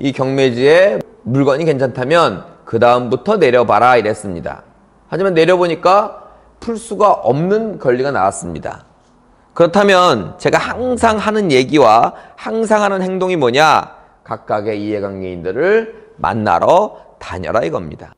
이 경매지에 물건이 괜찮다면 그 다음부터 내려봐라 이랬습니다. 하지만 내려보니까 풀 수가 없는 권리가 나왔습니다. 그렇다면 제가 항상 하는 얘기와 항상 하는 행동이 뭐냐? 각각의 이해관계인들을 만나러 다녀라 이겁니다.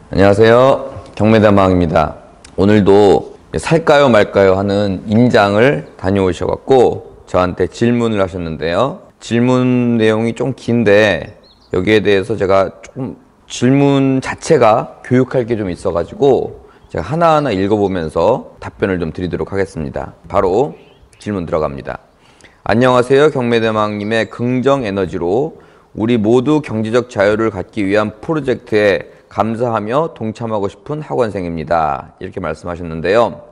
안녕하세요. 경매대망입니다. 오늘도 살까요 말까요 하는 임장을 다녀오셔갖고 저한테 질문을 하셨는데요. 질문 내용이 좀 긴데 여기에 대해서 제가 조금 질문 자체가 교육할 게 좀 있어가지고 제가 하나하나 읽어보면서 답변을 좀 드리도록 하겠습니다. 바로 질문 들어갑니다. 안녕하세요. 경매대망님의 긍정 에너지로 우리 모두 경제적 자유를 갖기 위한 프로젝트에 감사하며 동참하고 싶은 학원생입니다. 이렇게 말씀하셨는데요.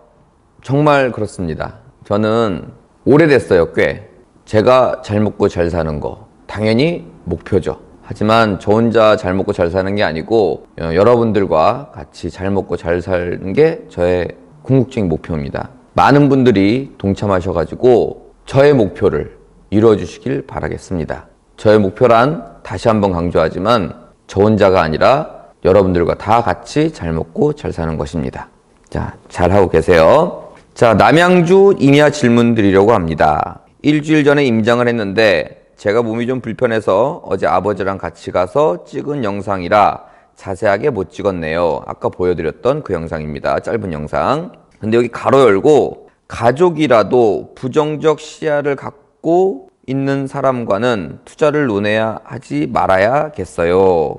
정말 그렇습니다. 저는 오래됐어요. 꽤. 제가 잘 먹고 잘 사는 거 당연히 목표죠. 하지만 저 혼자 잘 먹고 잘 사는 게 아니고 여러분들과 같이 잘 먹고 잘 사는 게 저의 궁극적인 목표입니다. 많은 분들이 동참하셔가지고 저의 목표를 이루어 주시길 바라겠습니다. 저의 목표란 다시 한번 강조하지만 저 혼자가 아니라 여러분들과 다 같이 잘 먹고 잘 사는 것입니다. 자, 잘하고 계세요. 자, 남양주 임야 질문 드리려고 합니다. 일주일 전에 임장을 했는데 제가 몸이 좀 불편해서 어제 아버지랑 같이 가서 찍은 영상이라 자세하게 못 찍었네요. 아까 보여드렸던 그 영상입니다. 짧은 영상. 근데 여기 가로 열고 가족이라도 부정적 시야를 갖고 있는 사람과는 투자를 논해야 하지 말아야겠어요.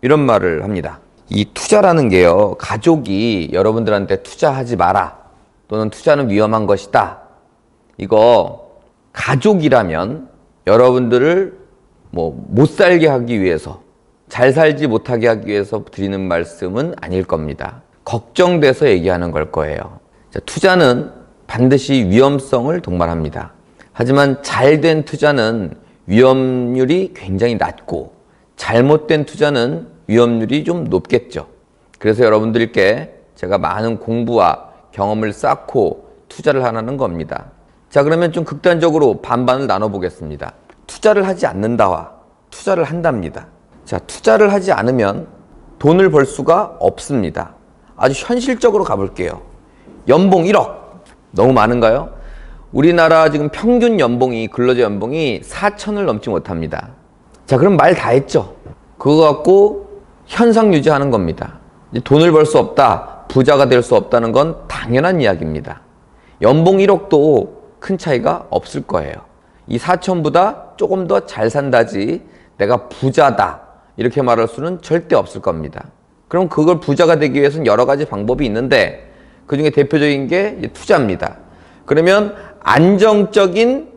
이런 말을 합니다. 이 투자라는 게요, 가족이 여러분들한테 투자하지 마라 또는 투자는 위험한 것이다, 이거 가족이라면 여러분들을 못 살게 하기 위해서, 잘 살지 못하게 하기 위해서 드리는 말씀은 아닐 겁니다. 걱정돼서 얘기하는 걸 거예요. 자, 투자는 반드시 위험성을 동반합니다. 하지만 잘된 투자는 위험률이 굉장히 낮고 잘못된 투자는 위험률이 좀 높겠죠. 그래서 여러분들께 제가 많은 공부와 경험을 쌓고 투자를 하라는 겁니다. 자, 그러면 좀 극단적으로 반반을 나눠보겠습니다. 투자를 하지 않는다와 투자를 한답니다. 자, 투자를 하지 않으면 돈을 벌 수가 없습니다. 아주 현실적으로 가볼게요. 연봉 1억 너무 많은가요? 우리나라 지금 평균 연봉이, 근로자 연봉이 4천을 넘지 못합니다. 자, 그럼 말 다 했죠. 그거 갖고 현상 유지하는 겁니다. 돈을 벌 수 없다, 부자가 될 수 없다는 건 당연한 이야기입니다. 연봉 1억도 큰 차이가 없을 거예요. 이 4천보다 조금 더 잘 산다지 내가 부자다 이렇게 말할 수는 절대 없을 겁니다. 그럼 그걸 부자가 되기 위해서는 여러 가지 방법이 있는데 그 중에 대표적인 게 투자입니다. 그러면 안정적인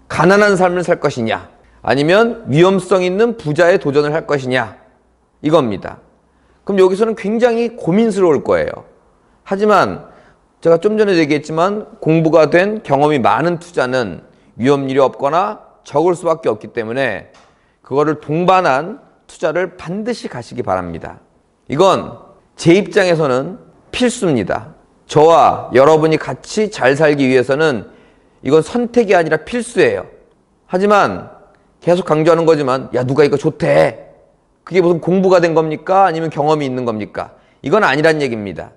가난한 삶을 살 것이냐, 아니면 위험성 있는 부자의 도전을 할 것이냐, 이겁니다. 그럼 여기서는 굉장히 고민스러울 거예요. 하지만 제가 좀 전에 얘기했지만 공부가 된 경험이 많은 투자는 위험률이 없거나 적을 수밖에 없기 때문에 그거를 동반한 투자를 반드시 가시기 바랍니다. 이건 제 입장에서는 필수입니다. 저와 여러분이 같이 잘 살기 위해서는 이건 선택이 아니라 필수예요. 하지만 계속 강조하는 거지만, 야, 누가 이거 좋대, 그게 무슨 공부가 된 겁니까? 아니면 경험이 있는 겁니까? 이건 아니란 얘기입니다.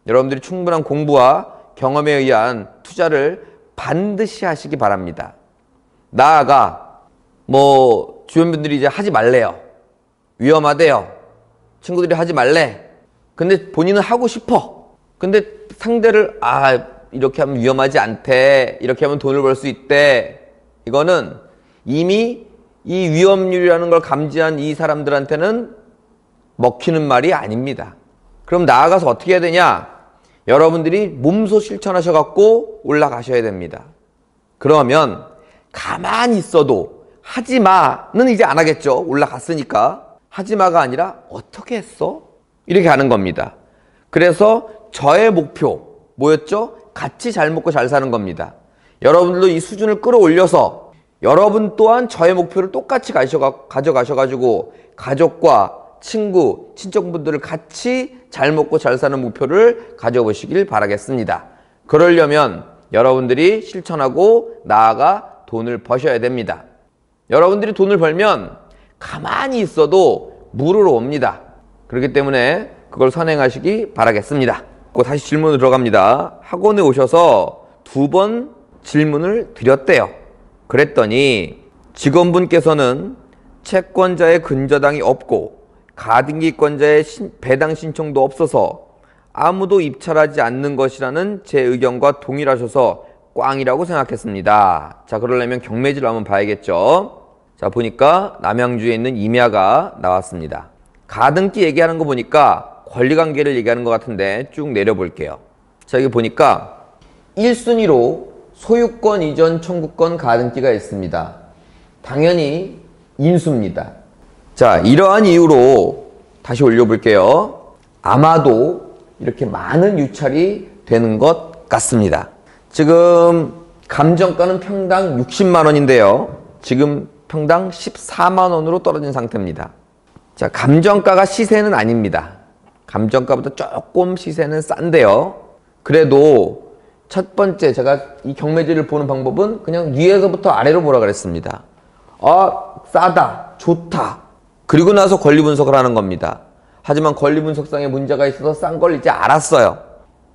여러분들이 충분한 공부와 경험에 의한 투자를 반드시 하시기 바랍니다. 나아가 주변 분들이 이제 하지 말래요. 위험하대요. 친구들이 하지 말래. 근데 본인은 하고 싶어. 근데 상대를 이렇게 하면 위험하지 않대, 이렇게 하면 돈을 벌 수 있대, 이거는 이미 이 위험률이라는 걸 감지한 이 사람들한테는 먹히는 말이 아닙니다. 그럼 나아가서 어떻게 해야 되냐? 여러분들이 몸소 실천하셔갖고 올라가셔야 됩니다. 그러면 가만히 있어도 하지마는 이제 안 하겠죠. 올라갔으니까. 하지마가 아니라 어떻게 했어? 이렇게 하는 겁니다. 그래서 저의 목표 뭐였죠? 같이 잘 먹고 잘 사는 겁니다. 여러분들도 이 수준을 끌어올려서 여러분 또한 저의 목표를 똑같이 가져가셔가지고 가족과 친구, 친척분들을 같이 잘 먹고 잘 사는 목표를 가져보시길 바라겠습니다. 그러려면 여러분들이 실천하고 나아가 돈을 버셔야 됩니다. 여러분들이 돈을 벌면 가만히 있어도 물으러 옵니다. 그렇기 때문에 그걸 선행하시기 바라겠습니다. 다시 질문으로 들어갑니다. 학원에 오셔서 2번 질문을 드렸대요. 그랬더니 직원분께서는 채권자의 근저당이 없고 가등기권자의 배당 신청도 없어서 아무도 입찰하지 않는 것이라는 제 의견과 동일하셔서 꽝이라고 생각했습니다. 자, 그러려면 경매지를 한번 봐야겠죠. 자, 보니까 남양주에 있는 임야가 나왔습니다. 가등기 얘기하는 거 보니까 권리관계를 얘기하는 것 같은데 쭉 내려볼게요. 자, 여기 보니까 1순위로 소유권 이전 청구권 가등기가 있습니다. 당연히 인수입니다. 자, 이러한 이유로 다시 올려볼게요. 아마도 이렇게 많은 유찰이 되는 것 같습니다. 지금 감정가는 평당 60만 원인데요. 지금 평당 14만 원으로 떨어진 상태입니다. 자, 감정가가 시세는 아닙니다. 감정가보다 조금 시세는 싼데요. 그래도 첫 번째 제가 이 경매지를 보는 방법은 그냥 위에서부터 아래로 보라 그랬습니다. 싸다, 좋다. 그리고 나서 권리 분석을 하는 겁니다. 하지만 권리 분석상에 문제가 있어서 싼 걸 이제 알았어요.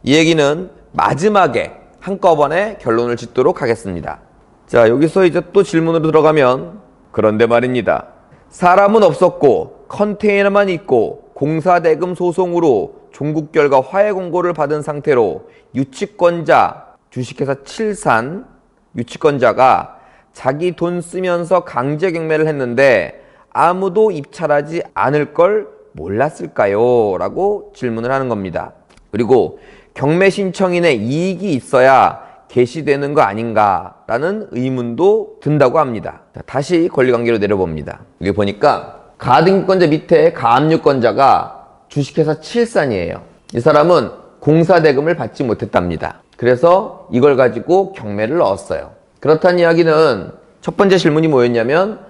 이 얘기는 마지막에 한꺼번에 결론을 짓도록 하겠습니다. 자, 여기서 이제 또 질문으로 들어가면, 그런데 말입니다. 사람은 없었고 컨테이너만 있고 공사대금 소송으로 종국 결과 화해 공고를 받은 상태로 유치권자, 주식회사 칠산 유치권자가 자기 돈 쓰면서 강제 경매를 했는데 아무도 입찰하지 않을 걸 몰랐을까요? 라고 질문을 하는 겁니다. 그리고 경매 신청인의 이익이 있어야 개시되는 거 아닌가 라는 의문도 든다고 합니다. 자, 다시 권리관계로 내려봅니다. 여기 보니까 가등기권자 밑에 가압류권자가 주식회사 칠산이에요. 이 사람은 공사대금을 받지 못했답니다. 그래서 이걸 가지고 경매를 넣었어요. 그렇다는 이야기는 첫 번째 질문이 뭐였냐면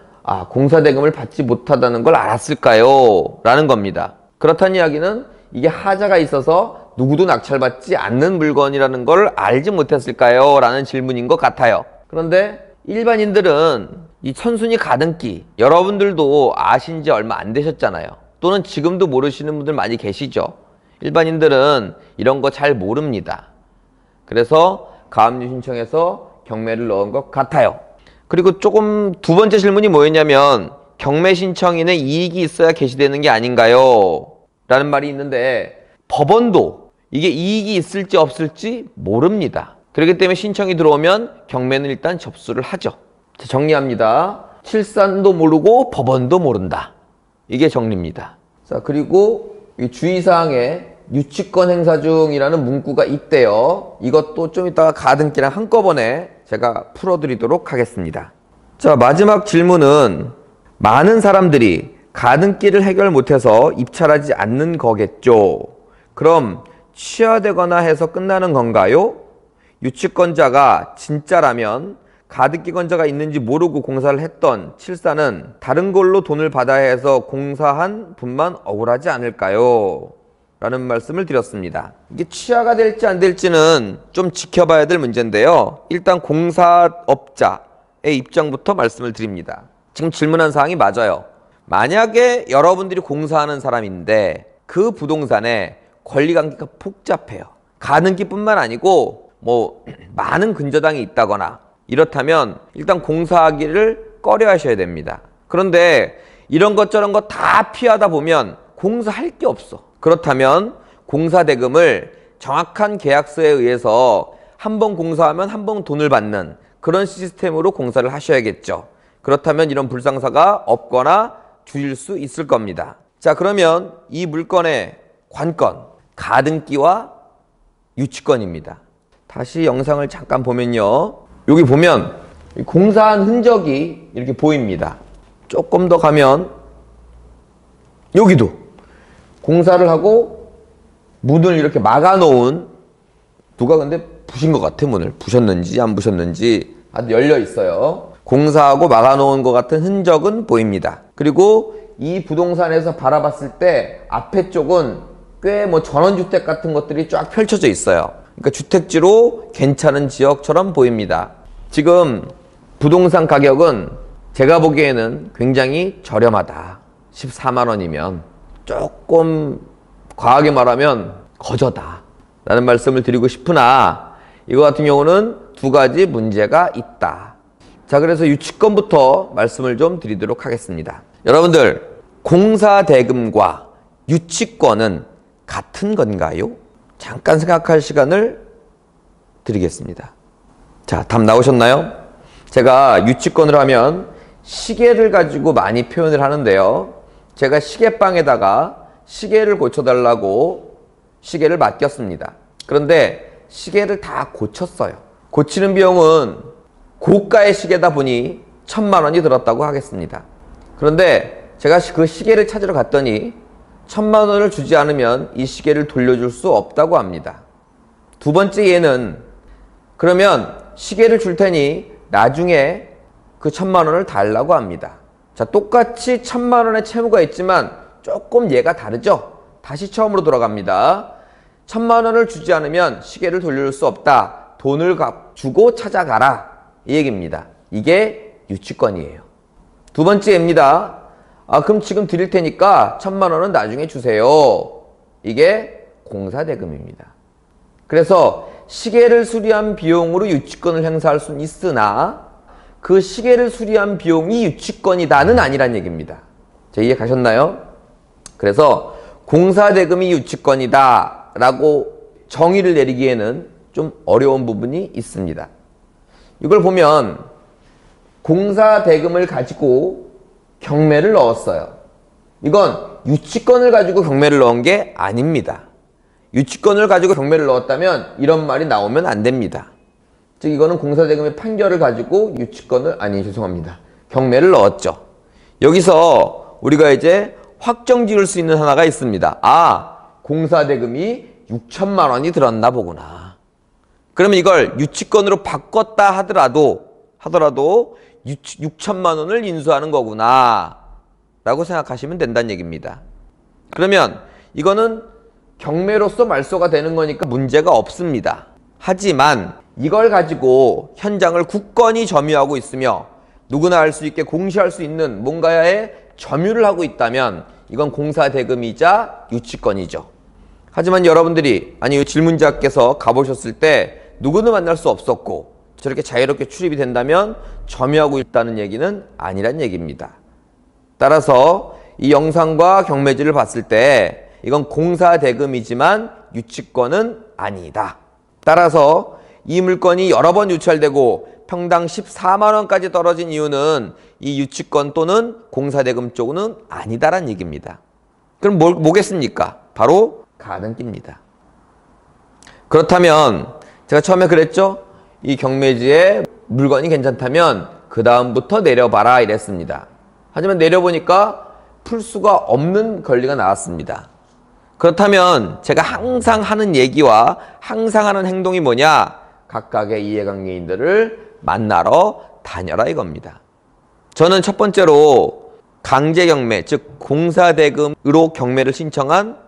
공사대금을 받지 못하다는 걸 알았을까요? 라는 겁니다. 그렇다는 이야기는 이게 하자가 있어서 누구도 낙찰받지 않는 물건이라는 걸 알지 못했을까요? 라는 질문인 것 같아요. 그런데 일반인들은 이 천순위 가등기 여러분들도 아신 지 얼마 안 되셨잖아요. 또는 지금도 모르시는 분들 많이 계시죠. 일반인들은 이런 거 잘 모릅니다. 그래서 가압류 신청해서 경매를 넣은 것 같아요. 그리고 조금 두 번째 질문이 뭐였냐면 경매 신청인의 이익이 있어야 개시되는 게 아닌가요? 라는 말이 있는데 법원도 이게 이익이 있을지 없을지 모릅니다. 그렇기 때문에 신청이 들어오면 경매는 일단 접수를 하죠. 자, 정리합니다. 칠산도 모르고 법원도 모른다. 이게 정리입니다. 자, 그리고 이 주의사항에 유치권 행사 중이라는 문구가 있대요. 이것도 좀 이따가 가등기랑 한꺼번에 제가 풀어드리도록 하겠습니다. 자, 마지막 질문은 많은 사람들이 가등기를 해결 못해서 입찰하지 않는 거겠죠. 그럼 취하되거나 해서 끝나는 건가요? 유치권자가 진짜라면 가등기권자가 있는지 모르고 공사를 했던 칠산은 다른 걸로 돈을 받아야 해서 공사한 분만 억울하지 않을까요? 라는 말씀을 드렸습니다. 이게 취하가 될지 안 될지는 좀 지켜봐야 될 문제인데요. 일단 공사업자의 입장부터 말씀을 드립니다. 지금 질문한 사항이 맞아요. 만약에 여러분들이 공사하는 사람인데 그 부동산에 권리관계가 복잡해요. 가등기뿐만 아니고 많은 근저당이 있다거나 이렇다면 일단 공사하기를 꺼려 하셔야 됩니다. 그런데 이런 것 저런 거 다 피하다 보면 공사할 게 없어. 그렇다면 공사대금을 정확한 계약서에 의해서 한 번 공사하면 한 번 돈을 받는 그런 시스템으로 공사를 하셔야겠죠. 그렇다면 이런 불상사가 없거나 줄일 수 있을 겁니다. 자, 그러면 이 물건의 관건, 가등기와 유치권입니다. 다시 영상을 잠깐 보면요. 여기 보면 공사한 흔적이 이렇게 보입니다. 조금 더 가면 여기도 공사를 하고 문을 이렇게 막아놓은 누가 근데 부신 것 같아. 문을 부셨는지 안 부셨는지 아주 열려 있어요. 공사하고 막아놓은 것 같은 흔적은 보입니다. 그리고 이 부동산에서 바라봤을 때 앞에 쪽은 꽤 전원주택 같은 것들이 쫙 펼쳐져 있어요. 그러니까 주택지로 괜찮은 지역처럼 보입니다. 지금 부동산 가격은 제가 보기에는 굉장히 저렴하다. 14만 원이면 조금 과하게 말하면 거저다 라는 말씀을 드리고 싶으나 이거 같은 경우는 두 가지 문제가 있다. 자, 그래서 유치권부터 말씀을 좀 드리도록 하겠습니다. 여러분들, 공사대금과 유치권은 같은 건가요? 잠깐 생각할 시간을 드리겠습니다. 자, 답 나오셨나요? 제가 유치권을 하면 시계를 가지고 많이 표현을 하는데요. 제가 시계방에다가 시계를 고쳐달라고 시계를 맡겼습니다. 그런데 시계를 다 고쳤어요. 고치는 비용은 고가의 시계다 보니 1,000만 원이 들었다고 하겠습니다. 그런데 제가 그 시계를 찾으러 갔더니 1,000만 원을 주지 않으면 이 시계를 돌려줄 수 없다고 합니다. 두 번째 예는, 그러면 시계를 줄 테니 나중에 그 1,000만 원을 달라고 합니다. 자, 똑같이 1,000만 원의 채무가 있지만 조금 예가 다르죠? 다시 처음으로 돌아갑니다. 1,000만 원을 주지 않으면 시계를 돌려줄 수 없다. 돈을 주고 찾아가라. 이 얘기입니다. 이게 유치권이에요. 두 번째 예입니다. 그럼 지금 드릴 테니까 1,000만 원은 나중에 주세요. 이게 공사대금입니다. 그래서 시계를 수리한 비용으로 유치권을 행사할 수는 있으나 그 시계를 수리한 비용이 유치권이다는 아니란 얘기입니다. 자, 이해 가셨나요? 그래서 공사대금이 유치권이다 라고 정의를 내리기에는 좀 어려운 부분이 있습니다. 이걸 보면 공사대금을 가지고 경매를 넣었어요. 이건 유치권을 가지고 경매를 넣은 게 아닙니다. 유치권을 가지고 경매를 넣었다면 이런 말이 나오면 안 됩니다. 즉 이거는 공사대금의 판결을 가지고 경매를 넣었죠. 여기서 우리가 이제 확정 지을 수 있는 하나가 있습니다. 공사대금이 6천만 원이 들었나 보구나. 그러면 이걸 유치권으로 바꿨다 하더라도 6천만 원을 인수하는 거구나 라고 생각하시면 된다는 얘기입니다. 그러면 이거는 경매로서 말소가 되는 거니까 문제가 없습니다. 하지만 이걸 가지고 현장을 굳건히 점유하고 있으며 누구나 알 수 있게 공시할 수 있는 뭔가에 점유를 하고 있다면 이건 공사대금이자 유치권이죠. 하지만 여러분들이, 질문자께서 가보셨을 때 누구는 만날 수 없었고 저렇게 자유롭게 출입이 된다면 점유하고 있다는 얘기는 아니란 얘기입니다. 따라서 이 영상과 경매지를 봤을 때 이건 공사대금이지만 유치권은 아니다. 따라서 이 물건이 여러 번 유찰되고 평당 14만 원까지 떨어진 이유는 이 유치권 또는 공사대금 쪽은 아니다란 얘기입니다. 그럼 뭐겠습니까? 바로 가등기입니다. 그렇다면 제가 처음에 그랬죠? 이 경매지에 물건이 괜찮다면 그 다음부터 내려봐라 이랬습니다. 하지만 내려보니까 풀 수가 없는 권리가 나왔습니다. 그렇다면 제가 항상 하는 얘기와 항상 하는 행동이 뭐냐? 각각의 이해관계인들을 만나러 다녀라 이겁니다. 저는 첫 번째로 강제경매, 즉 공사대금으로 경매를 신청한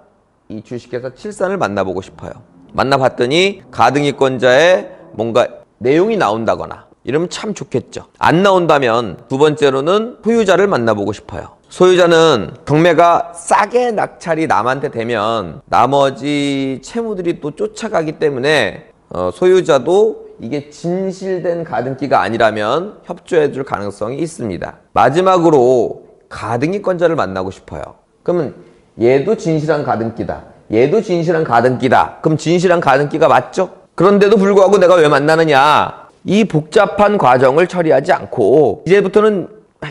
이 주식회사 칠산을 만나보고 싶어요. 만나봤더니 가등기권자의 뭔가 내용이 나온다거나 이러면 참 좋겠죠. 안 나온다면 두 번째로는 소유자를 만나보고 싶어요. 소유자는 경매가 싸게 낙찰이 남한테 되면 나머지 채무들이 또 쫓아가기 때문에 소유자도 이게 진실된 가등기가 아니라면 협조해 줄 가능성이 있습니다. 마지막으로 가등기권자를 만나고 싶어요. 그러면 얘도 진실한 가등기다. 얘도 진실한 가등기다. 그럼 진실한 가등기가 맞죠? 그런데도 불구하고 내가 왜 만나느냐? 이 복잡한 과정을 처리하지 않고 이제부터는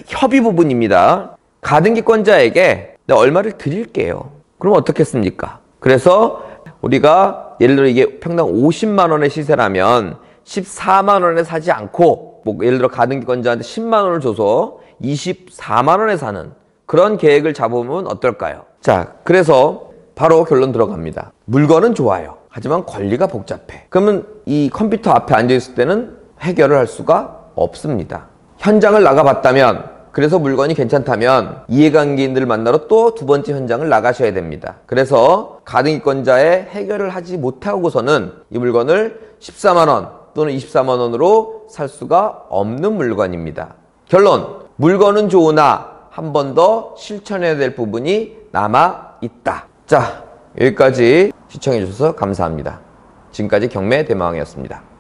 협의 부분입니다. 가등기권자에게 내가 얼마를 드릴게요. 그럼 어떻겠습니까? 그래서 우리가 예를 들어 이게 평당 50만 원의 시세라면 14만 원에 사지 않고 예를 들어 가등기권자한테 10만 원을 줘서 24만 원에 사는 그런 계획을 잡으면 어떨까요? 자, 그래서 바로 결론 들어갑니다. 물건은 좋아요. 하지만 권리가 복잡해. 그러면 이 컴퓨터 앞에 앉아있을 때는 해결을 할 수가 없습니다. 현장을 나가봤다면 그래서 물건이 괜찮다면 이해관계인들을 만나러 또 두 번째 현장을 나가셔야 됩니다. 그래서 가등기권자의 해결을 하지 못하고서는 이 물건을 14만 원 또는 24만 원으로 살 수가 없는 물건입니다. 결론, 물건은 좋으나 한 번 더 실천해야 될 부분이 남아 있다. 자, 여기까지 시청해 주셔서 감사합니다. 지금까지 경매 대마왕이었습니다.